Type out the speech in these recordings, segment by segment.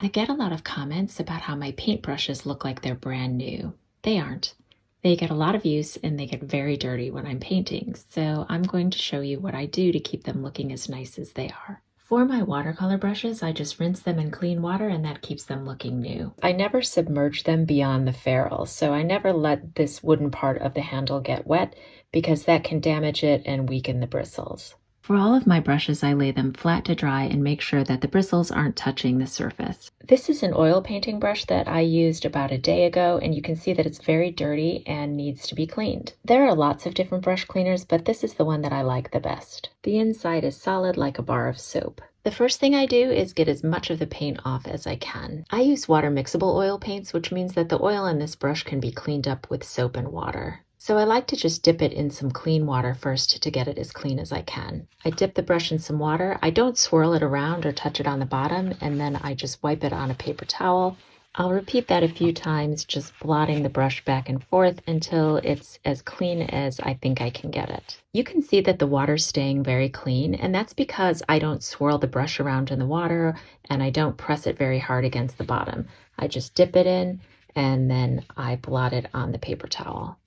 I get a lot of comments about how my paintbrushes look like they're brand new. They aren't. They get a lot of use and they get very dirty when I'm painting, so I'm going to show you what I do to keep them looking as nice as they are. For my watercolor brushes, I just rinse them in clean water and that keeps them looking new. I never submerge them beyond the ferrule, so I never let this wooden part of the handle get wet because that can damage it and weaken the bristles. For all of my brushes, I lay them flat to dry and make sure that the bristles aren't touching the surface. This is an oil painting brush that I used about a day ago, and you can see that it's very dirty and needs to be cleaned. There are lots of different brush cleaners, but this is the one that I like the best. The inside is solid like a bar of soap. The first thing I do is get as much of the paint off as I can. I use water mixable oil paints, which means that the oil in this brush can be cleaned up with soap and water. So I like to just dip it in some clean water first to get it as clean as I can. I dip the brush in some water. I don't swirl it around or touch it on the bottom, and then I just wipe it on a paper towel. I'll repeat that a few times, just blotting the brush back and forth until it's as clean as I think I can get it. You can see that the water's staying very clean, and that's because I don't swirl the brush around in the water and I don't press it very hard against the bottom. I just dip it in and then I blot it on the paper towel.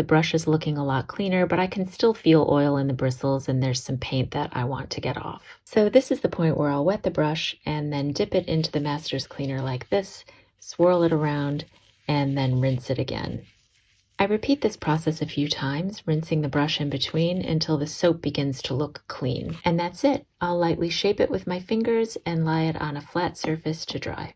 The brush is looking a lot cleaner, but I can still feel oil in the bristles and there's some paint that I want to get off. So this is the point where I'll wet the brush and then dip it into the master's cleaner like this, swirl it around, and then rinse it again. I repeat this process a few times, rinsing the brush in between until the soap begins to look clean. And that's it. I'll lightly shape it with my fingers and lie it on a flat surface to dry.